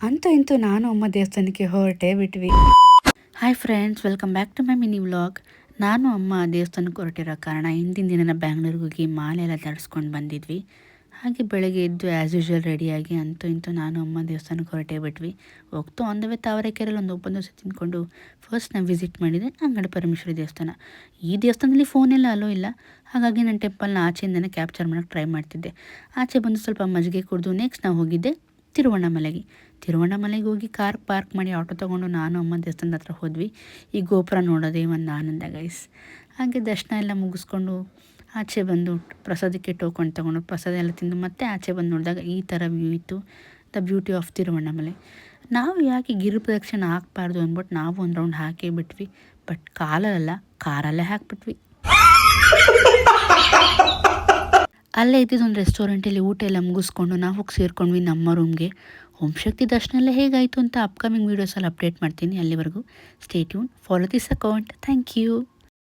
ಅಂತೂ ಇಂತೂ ನಾನು ಅಮ್ಮ ದೇವಸ್ಥಾನಕ್ಕೆ ಹೊರಟೇ ಬಿಟ್ವಿ. Hi friends, welcome back to my mini vlog. ನಾನು ಅಮ್ಮ ದೇವಸ್ಥಾನಕ್ಕೆ ಹೊರಟಿರೋ ಕಾರಣ ಹಿಂದಿನ ದಿನ ಬ್ಯಾಂಗ್ಳೂರಿಗೆ ಹೋಗಿ ಮಾಲೆ ಎಲ್ಲ ತರಿಸ್ಕೊಂಡು ಬಂದಿದ್ವಿ. ಹಾಗೆ ಬೆಳಗ್ಗೆ ಎದ್ದು ಆ್ಯಸ್ ಯೂಶ್ವಲ್ ರೆಡಿಯಾಗಿ ಅಂತೂ ಇಂತೂ ನಾನು ಅಮ್ಮ ದೇವಸ್ಥಾನಕ್ಕೆ ಹೊರಟೇ ಬಿಟ್ವಿ. ಹೋಗ್ತು ಆನ್ ದ ವೇ ತಾವರೆಕೆರೆಯಲ್ಲಿ ಒಂದು ಒಪ್ಪಂದ ದೋಸೆ ತಿಂದ್ಕೊಂಡು ಫಸ್ಟ್ ನಾನು ವಿಸಿಟ್ ಮಾಡಿದೆ ಅಂಗಡಿ ಪರಮೇಶ್ವರಿ ದೇವಸ್ಥಾನ. ಈ ದೇವಸ್ಥಾನದಲ್ಲಿ ಫೋನೆಲ್ಲ ಅಲೋ ಇಲ್ಲ, ಹಾಗಾಗಿ ನಾನು ಟೆಂಪಲ್ನ ಆಚೆಯಿಂದನೇ ಕ್ಯಾಪ್ಚರ್ ಮಾಡೋಕ್ಕೆ ಟ್ರೈ ಮಾಡ್ತಿದ್ದೆ. ಆಚೆ ಬಂದು ಸ್ವಲ್ಪ ಮಜ್ಜಿಗೆ ಕುಡಿದು ನೆಕ್ಸ್ಟ್ ನಾವು ಹೋಗಿದ್ದೆ ತಿರುವಣ್ಣಾಮಲೆಗೆ ಹೋಗಿ ಕಾರ್ ಪಾರ್ಕ್ ಮಾಡಿ ಆಟೋ ತೊಗೊಂಡು ನಾನು ಅಮ್ಮ ದೇವಸ್ಥಾನದ ಹತ್ರ ಹೋದ್ವಿ. ಈ ಗೋಪುರ ನೋಡೋದೇ ಒಂದು ಆನಂದ ಗೈಸ್. ಹಾಗೆ ದರ್ಶನ ಎಲ್ಲ ಮುಗಿಸ್ಕೊಂಡು ಆಚೆ ಬಂದು ಪ್ರಸಾದಕ್ಕೆ ಟೋಕನ್ ತೊಗೊಂಡು ಪ್ರಸಾದ ಎಲ್ಲ ತಿಂದು ಮತ್ತೆ ಆಚೆ ಬಂದು ನೋಡಿದಾಗ ಈ ಥರ ವ್ಯೂ ಇತ್ತು, ದ ಬ್ಯೂಟಿ ಆಫ್ ತಿರುವಣ್ಣಾಮಲೆ. ನಾವು ಯಾಕೆ ಗಿರಿ ಪ್ರದಕ್ಷಿಣೆ ಹಾಕಬಾರ್ದು ಅಂದ್ಬಿಟ್ಟು ನಾವು ಒಂದು ರೌಂಡ್ ಹಾಕೇ ಬಿಟ್ವಿ. ಬಟ್ ಕಾಲಲ್ಲ, ಕಾರಲ್ಲೇ ಹಾಕ್ಬಿಟ್ವಿ. ಅಲ್ಲೇ ಇದ್ದಿದ್ದೊಂದು ರೆಸ್ಟೋರೆಂಟಲ್ಲಿ ಊಟ ಎಲ್ಲ ಮುಗಿಸ್ಕೊಂಡು ನಾವು ಹೋಗಿ ಸೇರ್ಕೊಂಡ್ವಿ ನಮ್ಮ ರೂಮ್ಗೆ. ಓಂ ಶಕ್ತಿ ದರ್ಶನ ಎಲ್ಲ ಹೇಗಾಯಿತು ಅಂತ ಅಪ್ಕಮಿಂಗ್ ವೀಡಿಯೋಸಲ್ಲಿ ಅಪ್ಡೇಟ್ ಮಾಡ್ತೀನಿ. ಅಲ್ಲಿವರೆಗೂ stay tune, follow this account. Thank you.